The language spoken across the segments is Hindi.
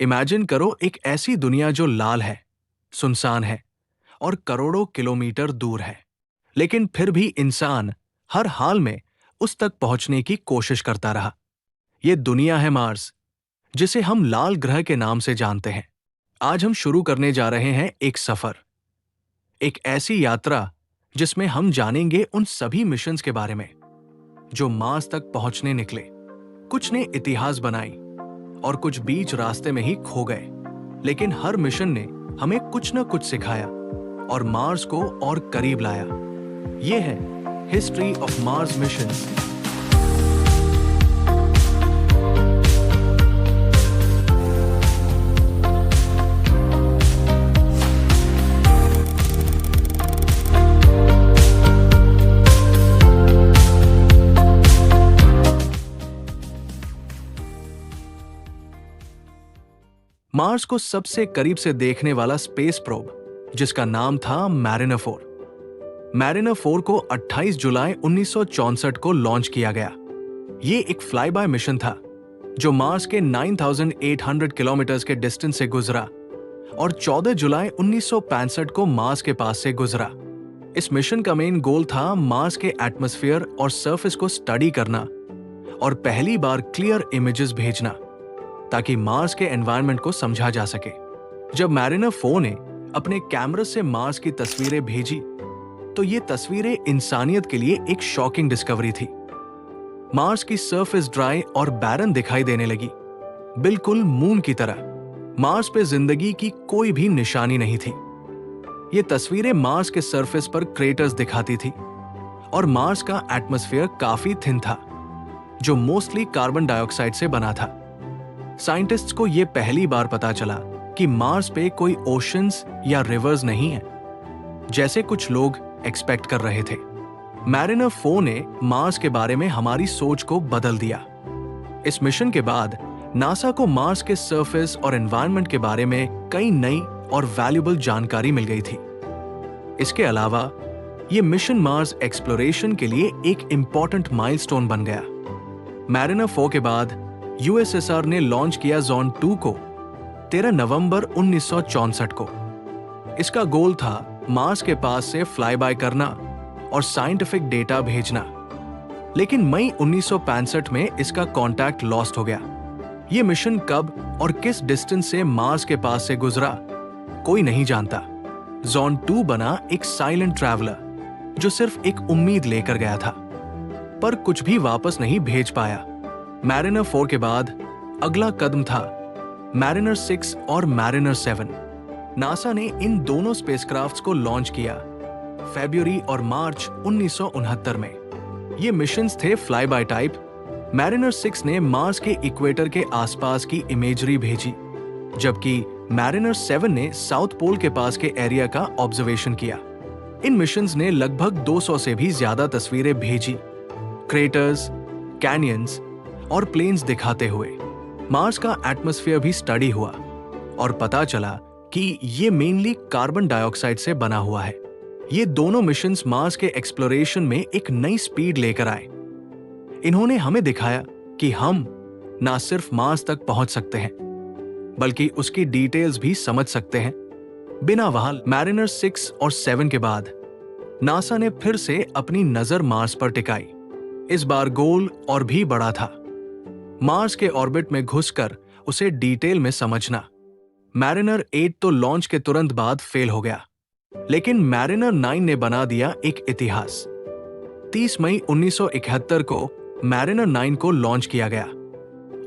इमेजिन करो एक ऐसी दुनिया जो लाल है, सुनसान है और करोड़ों किलोमीटर दूर है, लेकिन फिर भी इंसान हर हाल में उस तक पहुंचने की कोशिश करता रहा। ये दुनिया है मार्स, जिसे हम लाल ग्रह के नाम से जानते हैं। आज हम शुरू करने जा रहे हैं एक सफर, एक ऐसी यात्रा जिसमें हम जानेंगे उन सभी मिशंस के बारे में जो मार्स तक पहुंचने निकले। कुछ ने इतिहास बनाई और कुछ बीच रास्ते में ही खो गए, लेकिन हर मिशन ने हमें कुछ न कुछ सिखाया और मार्स को और करीब लाया। ये है history of Mars missions. Mars को सबसे करीब से देखने वाला स्पेस प्रोब, जिसका नाम था मैरिनर 4। मैरिनर 4 को 28 जुलाई 1964 को लॉन्च किया गया। ये एक फ्लाई बाय मिशन था जो मार्स के 9,800 किलोमीटर के डिस्टेंस से गुजरा और 14 जुलाई 1965 को मार्स के पास से गुजरा। इस मिशन का मेन गोल था मार्स के एटमॉस्फेयर और सरफेस को स्टडी करना और पहली बार क्लियर इमेजेस भेजना ताकि मार्स के एनवायरनमेंट को समझा जा सके। जब मैरिनर 4 ने अपने कैमरा से मार्स की तस्वीरें भेजी तो ये तस्वीरें इंसानियत के लिए एक शॉकिंग डिस्कवरी थी। मार्स की सरफेस ड्राई और बैरन दिखाई देने लगी, बिल्कुल मून की तरह। मार्स पे जिंदगी की कोई भी निशानी नहीं थी। ये तस्वीरें मार्स के सरफेस पर क्रेटर्स दिखाती थी और मार्स का एटमॉस्फेयर काफी थिन था जो मोस्टली कार्बन डाइऑक्साइड से बना था। साइंटिस्ट्स को यह पहली बार पता चला कि मार्स पे कोई ओशंस या रिवर्स नहीं है जैसे कुछ लोग एक्सपेक्ट कर रहे थे। मैरिनर 4 ने मार्स के बारे में हमारी सोच को बदल दिया। इस मिशन के बाद नासा को मार्स के सरफेस और एनवायरनमेंट के बारे में कई नई और वैल्यूएबल जानकारी मिल गई थी। इसके अलावा यह मिशन मार्स एक्सप्लोरेशन के लिए एक इंपॉर्टेंट माइलस्टोन बन गया। मैरिनर 4 के बाद यूएसएसआर ने लॉन्च किया जॉन 2 को 13 नवंबर 1964 को। इसका गोल था मार्स के पास से फ्लाई बाय करना और साइंटिफिक डेटा भेजना, लेकिन मई 1965 में इसका कांटेक्ट लॉस्ट हो गया। यह मिशन कब और किस डिस्टेंस से मार्स के पास से गुजरा कोई नहीं जानता। जॉन 2 बना एक साइलेंट ट्रैवलर जो सिर्फ एक उम्मीद लेकर गया था, पर कुछ भी वापस नहीं भेज पाया। मैरिनर 4 के बाद अगला कदम था मैरिनर 6 और मैरिनर 7। नासा ने इन दोनों स्पेसक्राफ्ट्स को लॉन्च किया फरवरी और मार्च 1969 में। ये मिशंस थे फ्लाई बाय टाइप। मैरिनर 6 ने मार्स के इक्वेटर के आसपास की इमेजरी भेजी, जबकि मैरिनर 7 ने साउथ पोल के पास के एरिया का ऑब्जर्वेशन किया। इन मिशंस ने लगभग 200 से भी ज्यादा तस्वीरें भेजी, क्रेटर्स, कैनियंस और प्लेन्स दिखाते हुए। मार्स का एटमॉस्फेयर भी स्टडी हुआ और पता चला कि ये मेनली कार्बन डाइऑक्साइड से बना हुआ है। ये दोनों मिशंस मार्स के एक्सप्लोरेशन में एक नई स्पीड लेकर आए। इन्होंने हमें दिखाया कि हम ना सिर्फ मार्स तक पहुंच सकते हैं, बल्कि उसकी डिटेल्स भी समझ सकते हैं बिना वहां। मैरिनर 6 और 7 के बाद नासा ने फिर से अपनी नजर मार्स पर टिकाई। इस बार गोल और भी बड़ा था, मार्स के ऑर्बिट में घुसकर उसे डिटेल में समझना। मैरिनर 8 तो लॉन्च के तुरंत बाद फेल हो गया, लेकिन मैरिनर 9 ने बना दिया एक इतिहास। 30 मई 1971 को मैरिनर 9 को लॉन्च किया गया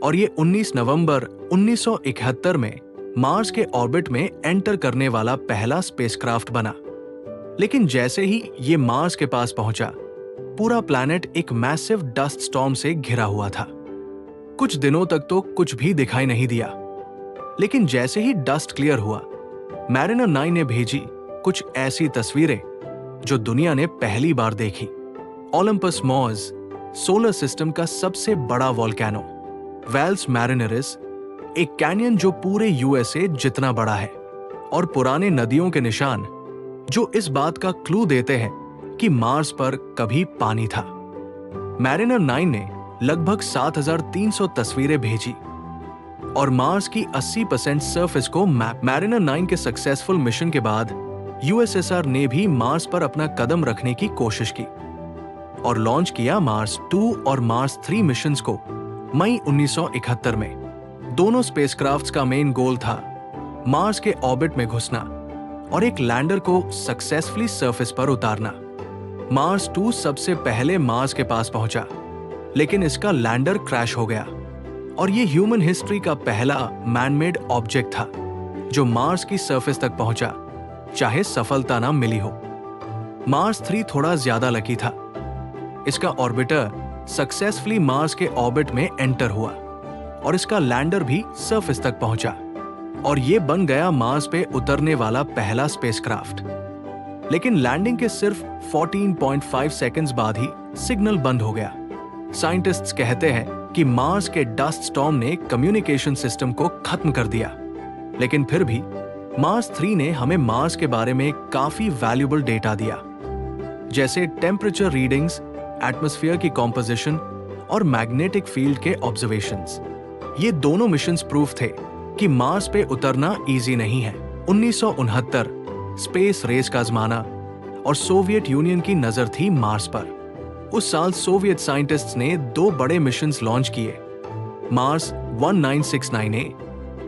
और ये 19 नवंबर 1971 में मार्स के ऑर्बिट में एंटर करने वाला पहला स्पेसक्राफ्ट बना। लेकिन जैसे ही ये मार्स के पास पहुंचा, पूरा प्लैनेट एक मैसिव डस्ट स्टॉर्म से घिरा हुआ था। कुछ दिनों तक तो कुछ भी दिखाई नहीं दिया, लेकिन जैसे ही डस्ट क्लियर हुआ, मैरिनर 9 ने भेजी कुछ ऐसी तस्वीरें जो दुनिया ने पहली बार देखी। ओलंपस मॉज सोलर सिस्टम का सबसे बड़ा वोल्केनो, वेल्स मैरिनरिस एक कैनियन जो पूरे यूएसए जितना बड़ा है, और पुराने नदियों के निशान जो इस बात का क्लू देते हैं कि मार्स पर कभी पानी था। मैरिनर 9 ने लगभग 7,300 तस्वीरें भेजी। और मार्स की 80% सरफेस को मैप। मैरिनर 9 के सक्सेसफुल मिशन के बाद यूएसएसआर ने भी मार्स पर अपना कदम रखने की कोशिश की और लॉन्च किया मार्स 2 और मार्स 3 मिशंस को मई 1971 में। दोनों स्पेसक्राफ्ट्स का मेन गोल था मार्स के ऑर्बिट में घुसना और एक लैंडर को सक्सेसफुली सरफेस पर उतारना। मार्स 2 सबसे पहले मार्स के पास पहुंचा, लेकिन इसका लैंडर क्रैश हो गया और ये ह्यूमन हिस्ट्री का पहला मैनमेड ऑब्जेक्ट था जो मार्स की सरफेस तक पहुंचा, चाहे सफलता ना मिली हो। मार्स 3 थोड़ा ज्यादा लकी था। इसका ऑर्बिटर सक्सेसफुली मार्स के ऑर्बिट में एंटर हुआ और इसका लैंडर भी सरफेस तक पहुंचा और ये बन गया मार्स पे उतरने वाला पहला स्पेसक्राफ्ट। लेकिन लैंडिंग के सिर्फ 14.5 सेकंड्स बाद ही सिग्नल बंद हो गया। साइंटिस्ट्स कहते हैं कि मार्स के डस्ट स्टॉर्म ने कम्युनिकेशन सिस्टम को खत्म कर दिया, लेकिन फिर भी मार्स 3 ने हमें मार्स के बारे में काफी वैल्यूएबल डेटा दिया, जैसे टेम्परेचर रीडिंग्स, एटमॉस्फेयर की कॉम्पोजिशन और मैग्नेटिक फील्ड के ऑब्जर्वेशंस। ये दोनों मिशंस प्रूफ थे कि मार्स पे उतरना इजी नहीं है। 1969 स्पेस रेस का जमाना और सोवियत यूनियन की नजर थी मार्स पर। उस साल सोवियत साइंटिस्ट्स ने 2 बड़े मिशंस लॉन्च किए, मार्स 1969A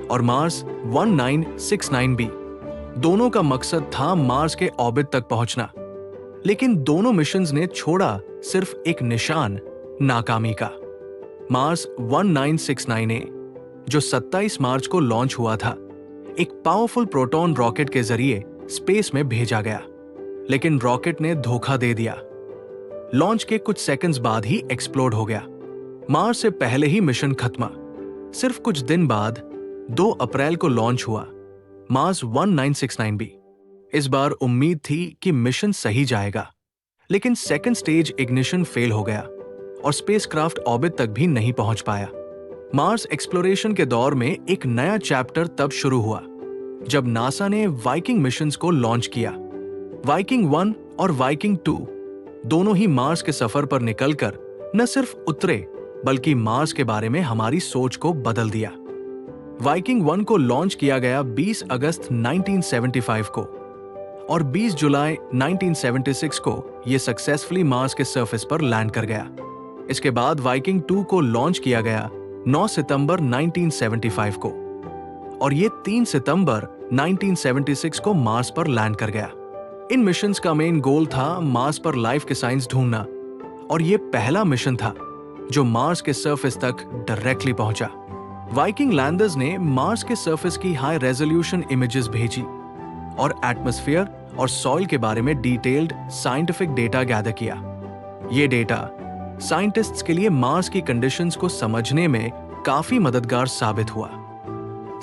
और मार्स 1969B। दोनों का मकसद था मार्स के ऑर्बिट तक पहुंचना, लेकिन दोनों मिशंस ने छोड़ा सिर्फ एक निशान, नाकामी का। मार्स 1969A जो 27 मार्च को लॉन्च हुआ था, एक पावरफुल प्रोटॉन रॉकेट के जरिए स्पेस में भेजा गया, लेकिन रॉकेट ने धोखा दे दिया। लॉन्च के कुछ सेकंड्स बाद ही एक्सप्लोड हो गया। मार्स से पहले ही मिशन खत्म। सिर्फ कुछ दिन बाद 2 अप्रैल को लॉन्च हुआ मार्स 1969B। इस बार उम्मीद थी कि मिशन सही जाएगा, लेकिन सेकंड स्टेज इग्निशन फेल हो गया और स्पेसक्राफ्ट ऑर्बिट तक भी नहीं पहुंच पाया। मार्स एक्सप्लोरेशन के दौर में एक नया चैप्टर तब शुरू हुआ जब नासा ने वाइकिंग मिशंस को लॉन्च किया। वाइकिंग 1 और वाइकिंग 2 दोनों ही मार्स के सफर पर निकलकर न सिर्फ उतरे, बल्कि मार्स के बारे में हमारी सोच को बदल दिया। वाइकिंग 1 को लॉन्च किया गया 20 अगस्त 1975 को और 20 जुलाई 1976 को यह सक्सेसफुली मार्स के सरफेस पर लैंड कर गया। इसके बाद वाइकिंग 2 को लॉन्च किया गया 9 सितंबर 1975 को और ये 3 सितंबर 1976 को मार्स पर लैंड कर गया। इन मिशंस का मेन गोल था मार्स पर लाइफ के साइंस ढूंढना और ये पहला मिशन था जो मार्स के सरफेस तक डायरेक्टली पहुंचा। वाइकिंग लैंडर्स ने मार्स के सरफेस की हाई रेजोल्यूशन इमेजेस भेजी और एटमॉस्फेयर और सॉइल के बारे में डिटेल्ड साइंटिफिक डेटा गैदर किया। ये डेटा साइंटिस्ट्स के लिए मार्स की कंडीशंस को समझने में काफी मददगार साबित हुआ।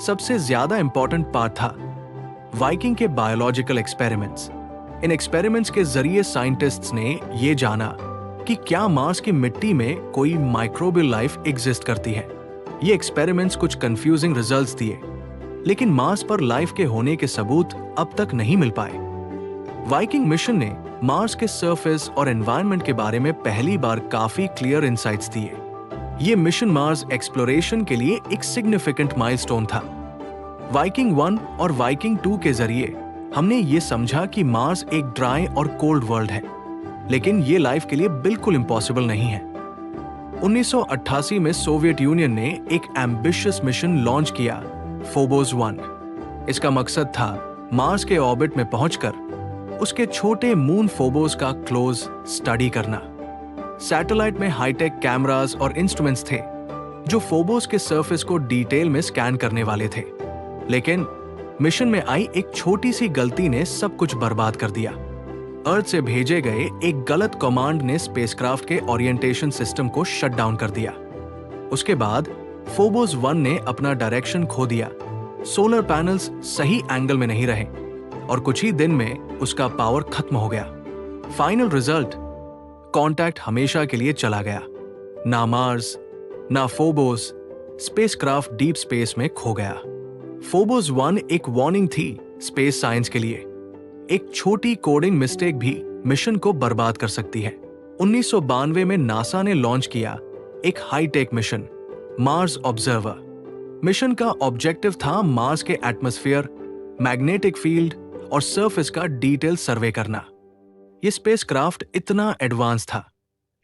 सबसे ज्यादा इंपॉर्टेंट पार्ट था वाइकिंग के बायोलॉजिकल एक्सपेरिमेंट्स। इन एक्सपेरिमेंट्स के जरिए साइंटिस्ट्स ने ये जाना कि क्या मार्स की मिट्टी में कोई माइक्रोबियल लाइफ एग्जिस्ट करती है। ये एक्सपेरिमेंट्स कुछ कंफ्यूजिंग रिजल्ट्स दिए, लेकिन मार्स पर लाइफ के होने के सबूत अब तक नहीं मिल पाए। वाइकिंग मिशन ने मार्स के सरफेस और एनवायरनमेंट के बारे में पहली बार काफी क्लियर इंसाइट्स दिए। ये मिशन मार्स एक्सप्लोरेशन के लिए एक सिग्निफिकेंट माइलस्टोन था। वाइकिंग 1 और वाइकिंग 2 के जरिए हमने ये समझा कि मार्स एक ड्राई और कोल्ड वर्ल्ड है, लेकिन ये लाइफ के लिए बिल्कुल इम्पॉसिबल नहीं है। 1988 में सोवियत यूनियन ने एक एम्बिशियस मिशन लॉन्च किया, फोबोस 1। इसका मकसद था मार्स के ऑर्बिट में पहुंचकर उसके छोटे मून फोबोस का क्लोज स्टडी करना। सैटेलाइट में हाईटेक कैमरास और इंस्ट्रूमेंट्स थे जो फोबोस के सरफेस को डिटेल में स्कैन करने वाले थे, लेकिन मिशन में आई एक छोटी सी गलती ने सब कुछ बर्बाद कर दिया। अर्थ से भेजे गए एक गलत कमांड ने स्पेसक्राफ्ट के ओरिएंटेशन सिस्टम को शट डाउन कर दिया। उसके बाद फोबोस 1 ने अपना डायरेक्शन खो दिया, सोलर पैनल्स सही एंगल में नहीं रहे और कुछ ही दिन में उसका पावर खत्म हो गया। फाइनल रिजल्ट, कांटेक्ट हमेशा के लिए चला गया। ना मार्स, ना फोबोस, स्पेसक्राफ्ट डीप स्पेस में खो गया। फोबोस 1 एक वार्निंग थी स्पेस साइंस के लिए। एक छोटी कोडिंग मिस्टेक भी मिशन को बर्बाद कर सकती है। 1992 में नासा ने लॉन्च किया एक hi tech mission, Mars Observer. Mission का ऑब्जेक्टिव था मार्स के एटमॉस्फेयर, मैग्नेटिक फील्ड और सरफेस का डिटेल सर्वे करना। यह स्पेसक्राफ्ट इतना एडवांस था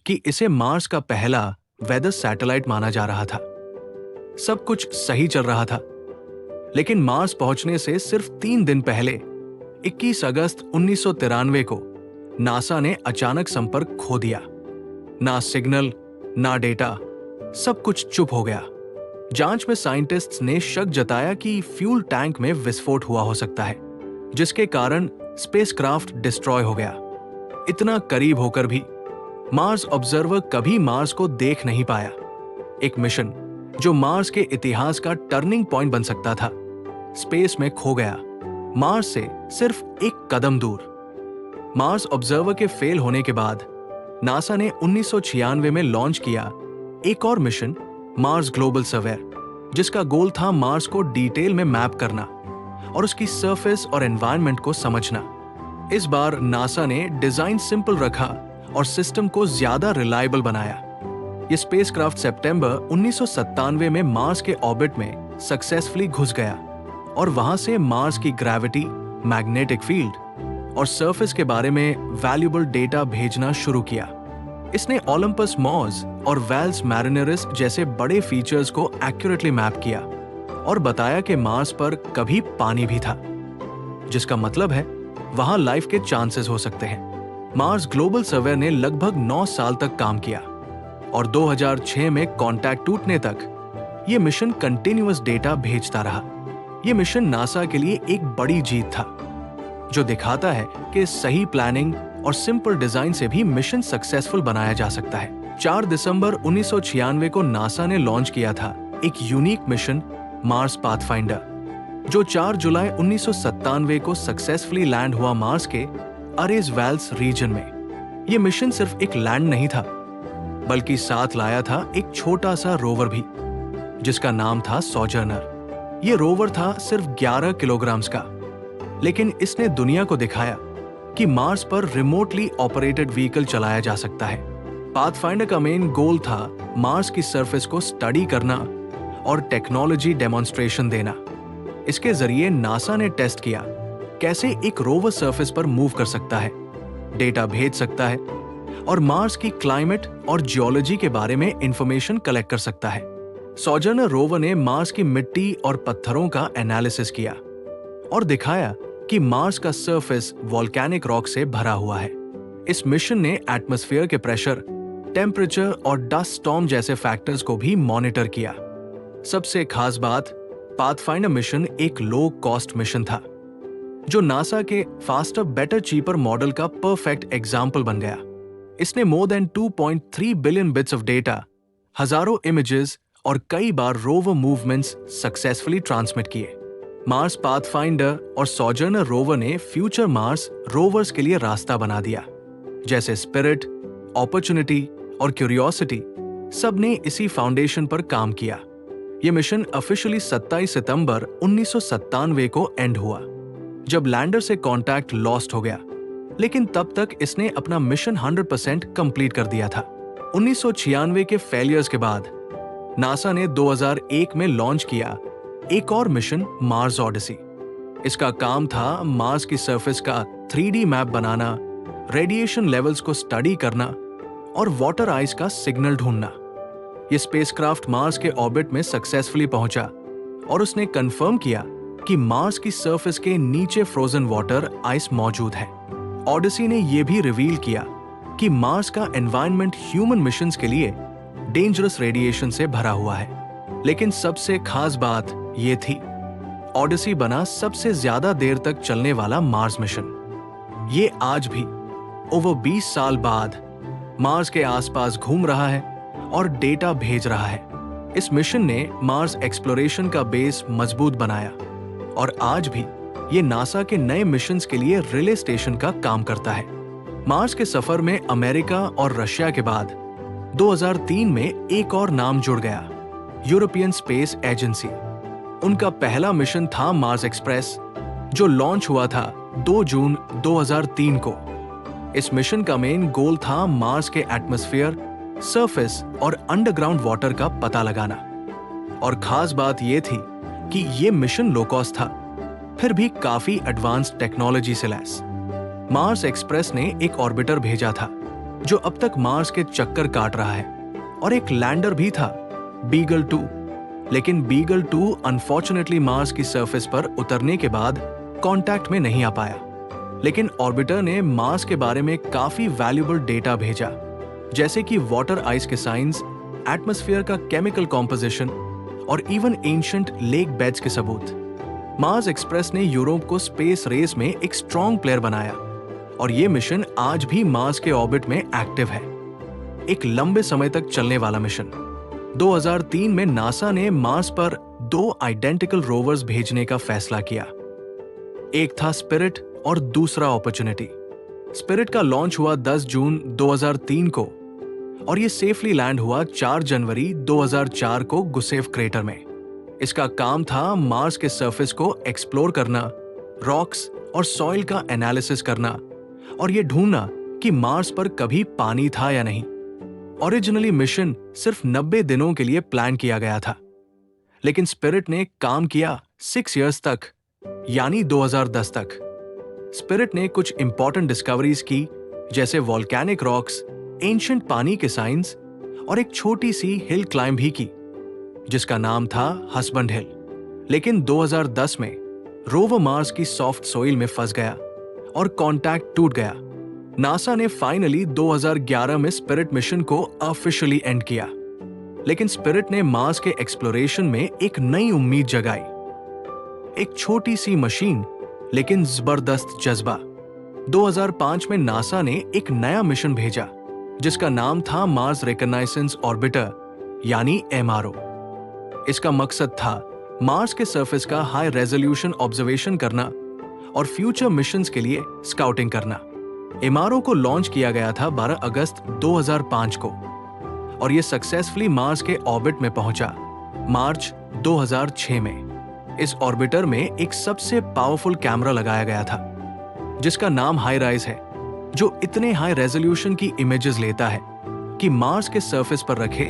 कि इसे मार्स का पहला वेदर सैटेलाइट माना जा रहा था। सब कुछ सही चल रहा था, लेकिन मार्स पहुंचने से सिर्फ 3 दिन पहले 21 अगस्त 1993 को नासा ने अचानक संपर्क खो दिया। ना सिग्नल, ना डेटा, सब कुछ चुप हो गया। जांच में साइंटिस्ट्स ने शक जताया कि फ्यूल टैंक में विस्फोट हुआ हो सकता है, जिसके कारण स्पेसक्राफ्ट डिस्ट्रॉय हो गया। इतना करीब होकर भी मार्स ऑब्जर्वर कभी मार्स को देख नहीं पाया। एक मिशन जो मार्स के इतिहास का टर्निंग पॉइंट बन सकता था, स्पेस में खो गया, मार्स से सिर्फ एक कदम दूर। मार्स ऑब्जर्वर के फेल होने के बाद नासा ने 1996 में लॉन्च किया एक और मिशन, मार्स ग्लोबल सर्वेयर, जिसका गोल था मार्स को डिटेल में मैप करना और उसकी सरफेस और एनवायरनमेंट को समझना। इस बार नासा ने डिजाइन सिंपल रखा और सिस्टम को ज्यादा रिलायबल बनाया। यह स्पेसक्राफ्ट सितंबर 1997 में मार्स के ऑर्बिट में सक्सेसफुली घुस गया और वहां से मार्स की ग्रेविटी, मैग्नेटिक फील्ड और सरफेस के बारे में वैल्यूएबल डेटा भेजना शुरू किया। इसने ओलंपस मॉज और वेल्स मैरिनरिस जैसे बड़े फीचर्स को एक्यूरेटली मैप किया और बताया कि मार्स पर कभी पानी भी था, जिसका मतलब है वहां लाइफ के चांसेस हो सकते हैं। मार्स ग्लोबल सर्वे ने लगभग 9 साल तक काम किया और 2006 में कॉन्टैक्ट टूटने तक यह मिशन कंटिन्यूअस डेटा भेजता रहा। यह मिशन नासा के लिए एक बड़ी जीत था, जो दिखाता है कि सही प्लानिंग और सिंपल डिजाइन से भी मिशन सक्सेसफुल बनाया जा सकता है। 4 दिसंबर 1996 को नासा ने लॉन्च किया था एक यूनिक मिशन, मार्स पाथफाइंडर, जो 4 जुलाई 1997 को सक्सेसफुली लैंड हुआ मार्स के अरेज वेल्स रीजन में। यह मिशन सिर्फ एक लैंड नहीं था, बल्कि साथ लाया था एक छोटा सा रोवर भी, जिसका नाम था सोजर्नर। यह रोवर था सिर्फ 11 किलोग्राम्स का, लेकिन इसने दुनिया को दिखाया कि मार्स पर रिमोटली ऑपरेटेड व्हीकल चलाया जा सकता है। पाथफाइंडर का मेन गोल था मार्स की सरफेस को स्टडी करना और टेक्नोलॉजी डेमोन्स्ट्रेशन देना। इसके जरिए नासा ने टेस्ट किया कैसे एक रोवर सरफेस पर मूव कर सकता है, डेटा भेज सकता है और मार्स की क्लाइमेट और जियोलॉजी के बारे में इंफॉर्मेशन कलेक्ट कर सकता है। सोजर्नर रोवर ने मार्स की मिट्टी और पत्थरों का एनालिसिस किया और दिखाया कि मार्स का सरफेस वोल्केनिक रॉक से भरा हुआ है। इस मिशन ने एटमॉस्फेयर के प्रेशर, टेम्परेचर और डस्ट स्टॉर्म जैसे फैक्टर्स को भी मॉनिटर किया। सबसे खास बात, पाथफाइंडर मिशन एक लो कॉस्ट मिशन था, जो नासा के फास्टर बेटर चीपर मॉडल का परफेक्ट एग्जाम्पल बन गया। इसने more than 2.3 billion bits of data, हजारों इमेजेस और कई बार रोवर मूवमेंट्स सक्सेसफुली ट्रांसमिट किए। मार्स पाथफाइंडर और सोजर्नर रोवर ने फ्यूचर मार्स रोवर्स के लिए रास्ता बना दिया, जैसे स्पिरिट, अपॉर्चुनिटी और क्यूरियोसिटी, सब ने इसी फाउंडेशन पर काम किया। यह मिशन ऑफिशियली 27 सितंबर 1997 को एंड हुआ, जब लैंडर से कांटेक्ट लॉस्ट हो गया, लेकिन तब तक इसने अपना मिशन 100% कंप्लीट कर दिया था। 1996 के फेलियर्स के बाद नासा ने 2001 में लॉन्च किया एक और मिशन, मार्स ऑडिसी। इसका काम था मार्स की सरफेस का 3D मैप बनाना, रेडिएशन लेवल्स को स्टडी करना और वाटर आइस का सिग्नल ढूंढना। यह स्पेसक्राफ्ट मार्स के ऑर्बिट में सक्सेसफुली पहुंचा और उसने कंफर्म किया कि मार्स की सरफेस के नीचे फ्रोजन वाटर आइस मौजूद है। ऑडिसी ने यह भी रिवील किया कि मार्स का एनवायरनमेंट ह्यूमन मिशंस के लिए डेंजरस रेडिएशन से भरा हुआ है। लेकिन सबसे खास बात यह थी, ऑडिसी बना सबसे ज्यादा देर तक चलने वाला मार्स मिशन। ये आज भी ओवर 20 साल बाद मार्स के आसपास घूम रहा है और डेटा भेज रहा है। इस मिशन ने मार्स एक्सप्लोरेशन का बेस मजबूत बनाया और आज भी ये नासा के नए मिशंस के लिए रिले स्टेशन का काम करता है। मार्स के सफर में अमेरिका और रशिया के बाद 2003 में एक और नाम जुड़ गया, यूरोपियन स्पेस एजेंसी। उनका पहला मिशन था मार्स एक्सप्रेस, जो लॉन्च हुआ था 2 जून 2003 को। इस मिशन का मेन गोल था मार्स के एटमॉस्फेयर, सरफेस और अंडरग्राउंड वाटर का पता लगाना। और खास बात यह थी कि यह मिशन लो कॉस्ट था, फिर भी काफी एडवांस टेक्नोलॉजी से लैस। मार्स एक्सप्रेस ने एक ऑर्बिटर भेजा था जो अब तक मार्स के चक्कर काट रहा है, और एक लैंडर भी था, बीगल 2। लेकिन बीगल 2 अनफॉर्चुनेटली मार्स की सरफेस पर उतरने के बाद कांटेक्ट में नहीं आ पाया। लेकिन ऑर्बिटर ने मार्स के बारे में काफी वैल्यूएबल डेटा भेजा, जैसे कि वाटर आइस के साइंस, एटमॉस्फेयर का केमिकल कॉम्पोजिशन और इवन एंशिएंट लेक बेड्स के सबूत। मार्स एक्सप्रेस ने यूरोप को स्पेस रेस में एक स्ट्रॉन्ग प्लेयर बनाया, और ये मिशन आज भी मार्स के ऑर्बिट में एक्टिव है। एक लंबे समय तक चलने वाला मिशन। 2003 में नासा ने मार्स पर 2 आइडेंटिकल रोवर्स भेजने का फैसला किया। एक था स्पिरिट और दूसरा अपॉर्चुनिटी। स्पिरिट का लॉन्च हुआ 10 जून 2003 को, और ये सेफली लैंड हुआ 4 जनवरी 2004 को गुसेफ क्रेटर में। इसका काम था मार्स के सरफेस को एक्सप्लोर करना, रॉक्स और सॉइल का एनालिसिस करना, और ये ढूंढना कि मार्स पर कभी पानी था या नहीं। ओरिजिनली मिशन सिर्फ 90 दिनों के लिए प्लान किया गया था, लेकिन स्पिरिट ने काम किया 6 इयर्स तक, यानी 2010 तक। स्पिरिट ने कुछ इंपॉर्टेंट डिस्कवरीज की, जैसे वॉल्केनिक रॉक्स, एंशिएंट पानी के साइंस, और एक छोटी सी हिल क्लाइंब भी की जिसका नाम था हस्बैंड हिल। लेकिन 2010 में रोवर मार्स की सॉफ्ट सोइल में फंस गया और कांटेक्ट टूट गया। नासा ने फाइनली 2011 में स्पिरिट मिशन को ऑफिशियली एंड किया, लेकिन स्पिरिट ने मार्स के एक्सप्लोरेशन में एक नई उम्मीद जगाई। एक छोटी सी मशीन, लेकिन जबरदस्त जज्बा। 2005 में नासा ने एक नया मिशन भेजा जिसका नाम था मार्स रिकॉग्नाइजेंस ऑर्बिटर, यानी MRO। इसका मकसद था मार्स के सरफेस का हाई रेजोल्यूशन ऑब्जर्वेशन करना और फ्यूचर मिशंस के लिए स्काउटिंग करना। MRO को लॉन्च किया गया था 12 अगस्त 2005 को, और यह सक्सेसफुली मार्स के ऑर्बिट में पहुंचा मार्च 2006 में। इस ऑर्बिटर में एक सबसे पावरफुल कैमरा लगाया गया था जिसका नाम हाईराइज है, जो इतने हाई रेजोल्यूशन की इमेजेस लेता है कि मार्स के सरफेस पर रखे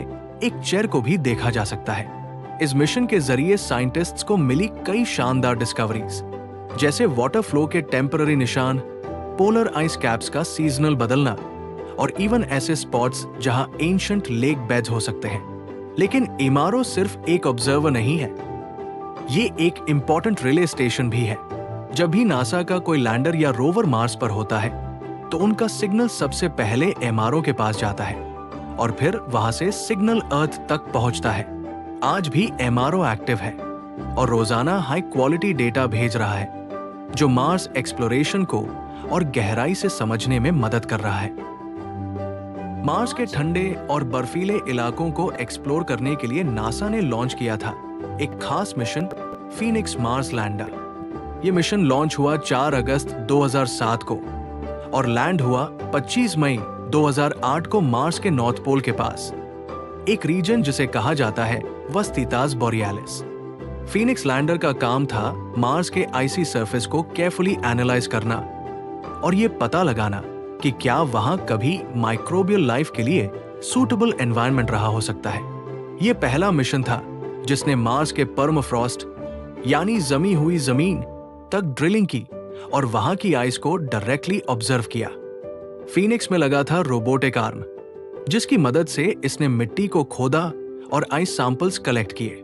एक चेयर को भी देखा जा सकता है। इस मिशन के जरिए साइंटिस्ट्स को मिली कई शानदार डिस्कवरीज, जैसे वाटर फ्लो के टेम्पररी निशान, पोलर आइस कैप्स का सीजनल बदलना, और इवन ऐसे स्पॉट्स जहां एंशिएंट लेक बेड्स हो सकते हैं। लेकिन MRO सिर्फ एक ऑब्जर्वर नहीं है, ये एक इंपॉर्टेंट रिले स्टेशन भी है। जब भी नासा का कोई लैंडर या रोवर मार्स पर होता है तो उनका सिग्नल सबसे पहले MRO के पास जाता है, और फिर वहां से सिग्नल अर्थ तक पहुंचता है। आज भी MRO एक्टिव है और रोजाना हाई क्वालिटी डेटा भेज रहा है, जो मार्स एक्सप्लोरेशन को और गहराई से समझने में मदद कर रहा है। मार्स के ठंडे और बर्फीले इलाकों को एक्सप्लोर करने के लिए नासा ने लॉन्च किया था एक खास मिशन, फीनिक्स मार्स लैंडर। यह मिशन लॉन्च हुआ 4 अगस्त 2007 को और लैंड हुआ 25 मई 2008 को मार्स के नॉर्थ पोल के पास, एक रीजन जिसे कहा जाता है वस्तितास बोरियालिस। फीनिक्स लैंडर का काम था मार्स के आइसी सरफेस को केयरफुली एनालाइज करना और ये पता लगाना कि क्या वहां कभी माइक्रोबियल लाइफ के लिए सूटेबल एनवायरनमेंट रहा हो सकता है। ये पहला मिशन था जिसने मार्स के परमाफ्रॉस्ट यानी जमी हुई जमीन तक ड्रिलिंग की और वहां की आइस को डायरेक्टली ऑब्जर्व किया। फीनिक्स में लगा था रोबोटिक आर्म, जिसकी मदद से इसने मिट्टी को खोदा और आइस सैंपल्स कलेक्ट किए।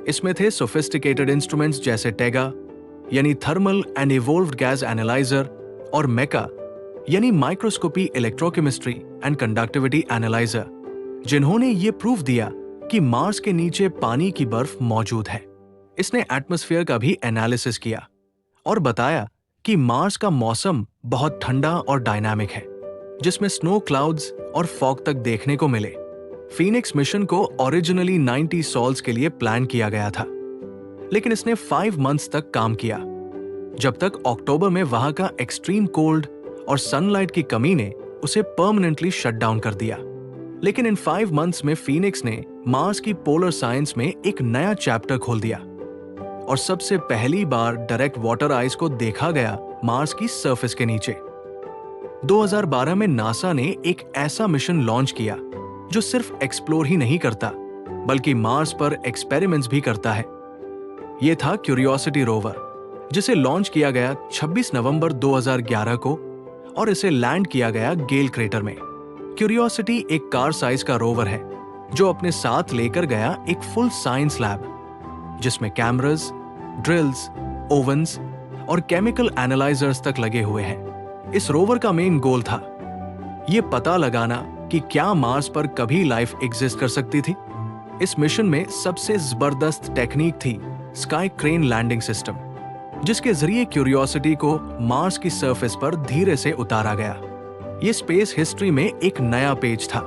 इसमें थे सोफिस्टिकेटेड इंस्ट्रूमेंट्स जैसे टेगा यानी थर्मल एंड इवोल्व्ड गैस एनालाइजर और मेका यानी microscopy electrochemistry and conductivity analyser, जिन्होंने ये प्रूफ दिया कि मार्स के नीचे पानी की बर्फ मौजूद है। इसने एटमॉस्फेयर का भी एनालिसिस किया और बताया कि मार्स का मौसम बहुत ठंडा और डायनामिक है, जिसमें स्नो क्लाउड्स और फॉग तक देखने को मिले। फीनिक्स मिशन को ओरिजिनली 90 सोल्स के लिए प्लान किया गया था, लेकिन इसने 5 मंथ्स तक काम किया, जब तक अक्टूबर में वहां का एक्सट्रीम कोल्ड और सनलाइट की कमी ने उसे परमानेंटली शट डाउन कर दिया। लेकिन इन 5 मंथ्स में फीनिक्स ने मार्स की पोलर साइंस में एक नया चैप्टर खोल दिया और सबसे पहली बार डायरेक्ट वाटर आइस को देखा गया मार्स की सरफेस के नीचे। 2012 में नासा ने एक ऐसा मिशन लॉन्च किया जो सिर्फ एक्सप्लोर ही नहीं करता बल्कि मार्स पर एक्सपेरिमेंट्स भी करता है। यह था क्यूरियोसिटी रोवर, जिसे लॉन्च किया गया 26 नवंबर 2011 को और इसे लैंड किया गया गेल क्रेटर में। क्यूरियोसिटी एक कार साइज का रोवर है जो अपने साथ लेकर गया एक फुल साइंस लैब, जिसमें कैमरास, ड्रिल्स, ओवन्स और केमिकल एनालाइजर्स तक लगे हुए हैं। इस रोवर का मेन गोल था यह पता लगाना कि क्या मार्स पर कभी लाइफ एग्जिस्ट कर सकती थी। इस मिशन में सबसे जबरदस्त टेक्निक थी स्काई क्रेन लैंडिंग सिस्टम, जिसके जरिए क्यूरियोसिटी को मार्स की सरफेस पर धीरे से उतारा गया। यह स्पेस हिस्ट्री में एक नया पेज था।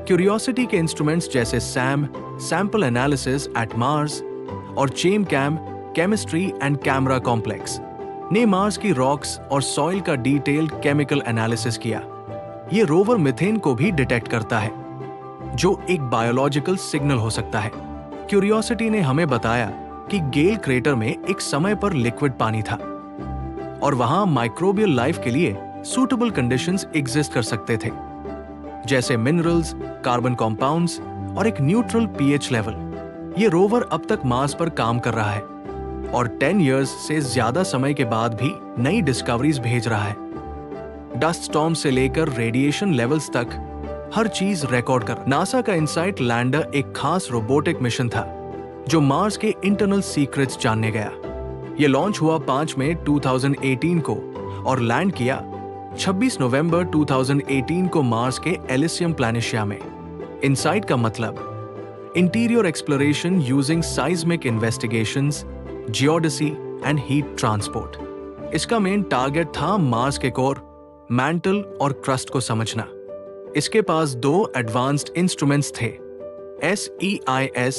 क्यूरियोसिटी के इंस्ट्रूमेंट्स जैसे SAM, sample analysis at Mars और ChemCam, chemistry and camera complex ने मार्स की रॉक्स और सॉइल का डिटेल्ड केमिकल एनालिसिस किया। ये रोवर मीथेन को भी डिटेक्ट करता है, जो एक बायोलॉजिकल सिग्नल हो सकता है। क्यूरियोसिटी ने हमें बताया कि गेल क्रेटर में एक समय पर लिक्विड पानी था और वहां माइक्रोबियल लाइफ के लिए सूटेबल कंडीशंस एग्जिस्ट कर सकते थे, जैसे मिनरल्स, कार्बन कंपाउंड्स और एक न्यूट्रल पीएच लेवल। ये रोवर अब तक मार्स पर काम कर रहा है और 10 इयर्स से ज्यादा समय के बाद भी नई डिस्कवरीज भेज रहा है। डस्ट स्टॉर्म से लेकर रेडिएशन लेवल्स तक हर चीज रिकॉर्ड कर। नासा का इनसाइट लैंडर एक खास रोबोटिक मिशन था जो मार्स के इंटरनल सीक्रेट्स जानने गया। यह लॉन्च हुआ 5 मई 2018 को और लैंड किया 26 नवंबर 2018 को मार्स के एलिसियम प्लैनेशिया में। इनसाइट का मतलब interior exploration using seismic investigations, geodesy and heat transport. इसका मेन टारगेट था मार्स के कोर, मैंटल और क्रस्ट को समझना। इसके पास 2 एडवांस्ड इंस्ट्रूमेंट्स थे, SEIS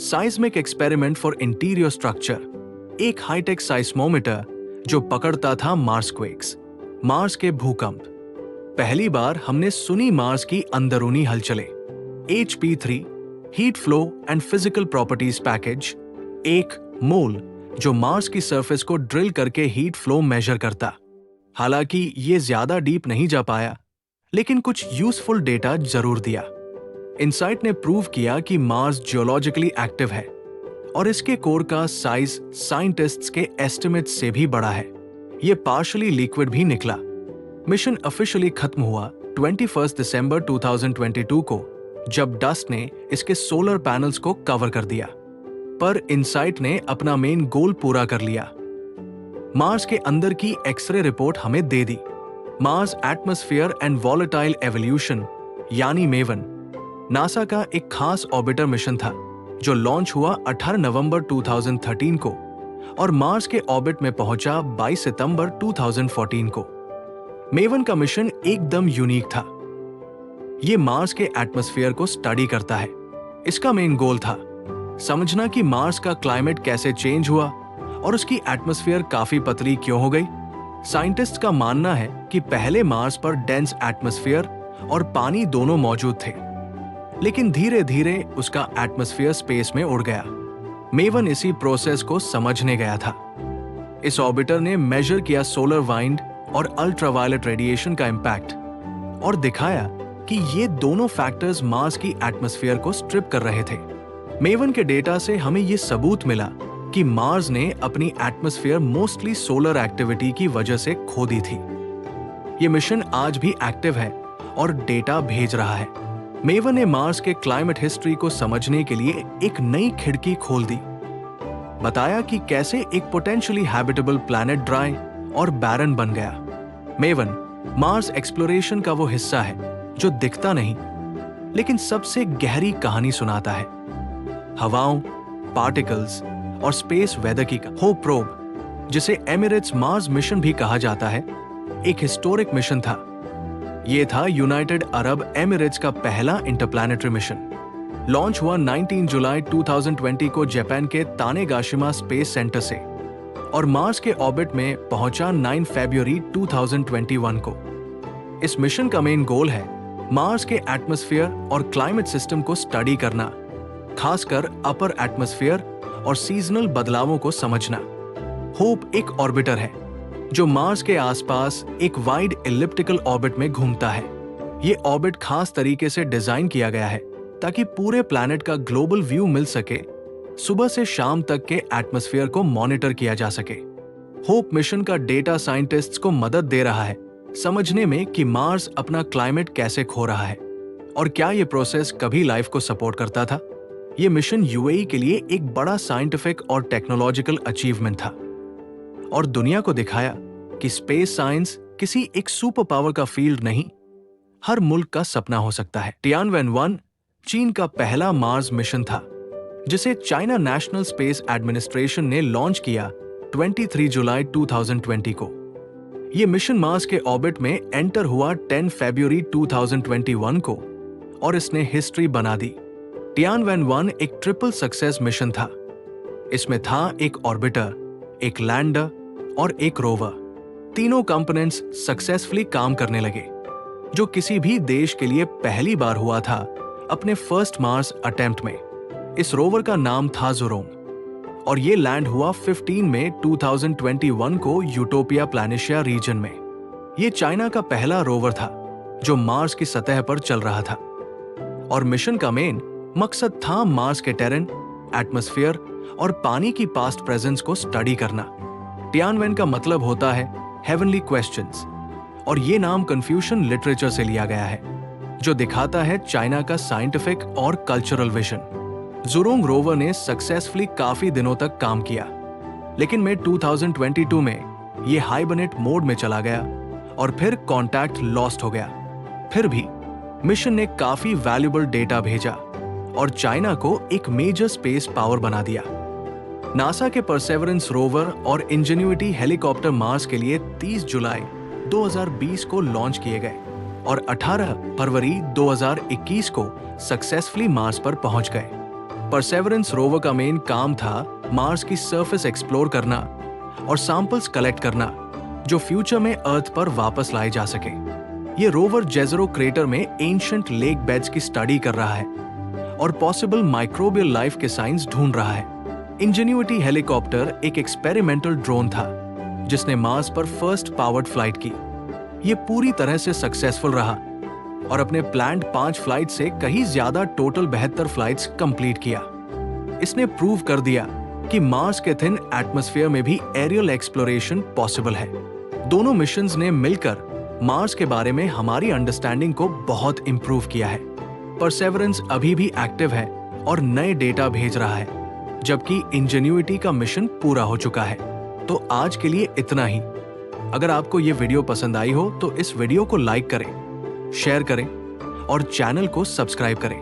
seismic experiment for interior structure, एक हाईटेक साइस्मोमीटर जो पकड़ता था मार्स क्वेक्स, मार्स के भूकंप। पहली बार हमने सुनी मार्स की अंदरूनी हलचलें। HP3 heat flow and physical properties package, एक मोल जो मार्स की सरफेस को ड्रिल करके हीट फ्लो मेजर करता। हालांकि ये ज्यादा डीप नहीं जा पाया, लेकिन कुछ यूजफुल डेटा जरूर दिया। इनसाइट ने प्रूव किया कि मार्स जियोलॉजिकली एक्टिव है और इसके कोर का साइज साइंटिस्ट्स के एस्टिमेट्स से भी बड़ा है। ये पार्शियली लिक्विड भी निकला। मिशन ऑफिशियली खत्म हुआ 21 दिसंबर 2022 को, जब डस्ट ने इसके सोलर पैनल्स को कवर कर दिया। पर इनसाइट ने अपना मेन गोल पूरा कर लिया। मार्स के अंदर की एक्सरे रिपोर्ट हमें दे दी। Mars atmosphere and volatile evolution यानी मेवन नासा का एक खास ऑर्बिटर मिशन था जो लॉन्च हुआ 18 नवंबर 2013 को और मार्स के ऑर्बिट में पहुंचा 22 सितंबर 2014 को। मेवन का मिशन एकदम यूनिक था। यह मार्स के एटमॉस्फेयर को स्टडी करता है। इसका मेन गोल था समझना कि मार्स का क्लाइमेट कैसे चेंज हुआ और उसकी एटमॉस्फेयर काफी पतली क्यों हो गई। साइंटिस्ट्स का मानना है कि पहले मार्स पर डेंस एटमॉस्फेयर और पानी दोनों मौजूद थे, लेकिन धीरे धीरे उसका एटमॉस्फेयर स्पेस में उड़ गया। मेवन इसी प्रोसेस को समझने गया था। इस ऑर्बिटर ने मेजर किया सोलर वाइंड और अल्ट्रावायलेट रेडिएशन का इंपैक्ट और दिखाया कि ये दोनों फैक्टर्स मार्स की एटमॉस्फेयर को स्ट्रिप कर रहे थे। मेवन के डेटा से हमें ये सबूत मिला कि मार्स ने अपनी एटमॉस्फेयर मोस्टली सोलर एक्टिविटी की वजह से खो दी थी। ये मिशन आज भी एक्टिव है और डेटा भेज रहा है। मेवन ने मार्स के क्लाइमेट हिस्ट्री को समझने के लिए एक नई खिड़की खोल दी। बताया कि कैसे एक पोटेंशियली हैबिटेबल प्लैनेट ड्राई और बैरन बन गया। मेवन मार्स एक्सप्लोरेशन का वो हिस्सा है जो दिखता नहीं, लेकिन सबसे गहरी कहानी सुनाता है। हवाओं, पार्टिकल्स और स्पेस वेदर की होप प्रोब, जिसे एमिरेट्स मार्स मिशन भी कहा जाता है, एक हिस्टोरिक मिशन था। यह था यूनाइटेड अरब एमिरेट्स का पहला इंटरप्लैनेटरी मिशन। लॉन्च हुआ 19 जुलाई 2020 को जापान के तानेगाशिमा स्पेस सेंटर से और मार्स के ऑर्बिट में पहुंचा 9 फरवरी 2021 को। इस मिशन का मेन गोल है मार्स के एटमॉस्फेयर और क्लाइमेट सिस्टम को स्टडी करना, खासकर अपर एटमॉस्फेयर और सीजनल बदलावों को समझना। होप एक ऑर्बिटर है जो मार्स के आसपास एक वाइड एलिप्टिकल ऑर्बिट में घूमता है। ये ऑर्बिट खास तरीके से डिजाइन किया गया है ताकि पूरे प्लैनेट का ग्लोबल व्यू मिल सके, सुबह से शाम तक के एटमॉस्फेयर को मॉनिटर किया जा सके। होप मिशन का डेटा साइंटिस्ट्स को मदद दे रहा है समझने में कि मार्स अपना क्लाइमेट कैसे खो रहा है और क्या यह प्रोसेस कभी लाइफ को सपोर्ट करता था। यह मिशन यूएई के लिए एक बड़ा साइंटिफिक और टेक्नोलॉजिकल अचीवमेंट था और दुनिया को दिखाया कि स्पेस साइंस किसी एक सुपर पावर का फील्ड नहीं, हर मुल्क का सपना हो सकता है। टियानवेन-1 चीन का पहला मार्स मिशन था जिसे चाइना नेशनल स्पेस एडमिनिस्ट्रेशन ने लॉन्च किया 23 जुलाई 2020 को। यह मिशन मार्स के ऑर्बिट में एंटर हुआ 10 फरवरी 2021 को और इसने हिस्ट्री बना दी। टियानवेन-1 एक ट्रिपल सक्सेस मिशन था। इसमें था एक ऑर्बिटर, एक लैंडर और एक रोवर। तीनों कंपोनेंट्स सक्सेसफुली काम करने लगे, जो किसी भी देश के लिए पहली बार हुआ था अपने फर्स्ट मार्स अटेम्प्ट में। इस रोवर का नाम था ज़ुरोंग और ये लैंड हुआ 15 मई 2021 को यूटोपिया प्लैनेशिया रीजन में। ये चाइना का पहला रोवर था जो मार्स की सतह पर चल रहा था और मिशन का मेन मकसद था मार्स के टेरेन, एटमॉस्फेयर और पानी की पास्ट प्रेजेंस को स्टडी करना। टियानवेन का मतलब होता है हेवनली क्वेश्चंस और ये नाम कन्फ्यूशन लिटरेचर से लिया गया है, जो दिखाता है चाइना का साइंटिफिक और कल्चरल विजन। ज़ुरोंग रोवर ने सक्सेसफुली काफी दिनों तक काम किया, लेकिन मई 2022 में ये हाइबरनेट मोड में चला गया और फिर कांटेक्ट लॉस्ट हो गया। फिर भी मिशन ने काफी वैल्यूएबल डेटा भेजा और चाइना को एक मेजर स्पेस पावर बना दिया। नासा के परसेवरेंस रोवर और इंजेन्युइटी हेलीकॉप्टर मार्स के लिए 30 जुलाई 2020 को लॉन्च किए गए और 18 फरवरी 2021 को सक्सेसफुली मार्स पर पहुंच गए। परसेवरेंस रोवर का मेन काम था मार्स की सरफेस एक्सप्लोर करना और सैंपल्स कलेक्ट करना, जो फ्यूचर में अर्थ पर वापस लाए जा सके। ये रोवर जेज़रो क्रेटर में एंशिएंट लेक बेड्स की स्टडी कर रहा है और पॉसिबल माइक्रोबियल लाइफ के साइंस ढूंढ रहा है। इंजेन्युइटी हेलीकॉप्टर एक एक्सपेरिमेंटल ड्रोन था जिसने मार्स पर फर्स्ट पावर्ड फ्लाइट की। ये पूरी तरह से सक्सेसफुल रहा और अपने प्लान्ड 5 फ्लाइट से कहीं ज्यादा टोटल 72 फ्लाइट्स कंप्लीट किया। इसने प्रूव कर दिया कि मार्स के थिन एटमॉस्फेयर में भी एरियल एक्सप्लोरेशन पॉसिबल है। दोनों मिशंस ने मिलकर मार्स के बारे में हमारी अंडरस्टैंडिंग को बहुत इंप्रूव किया है। परसेवरेंस अभी भी एक्टिव है और नए डेटा भेज रहा है, जबकि इंजेन्युइटी का मिशन पूरा हो चुका है। तो आज के लिए इतना ही। अगर आपको ये वीडियो पसंद आई हो तो इस वीडियो को लाइक करें, शेयर करें और चैनल को सब्सक्राइब करें।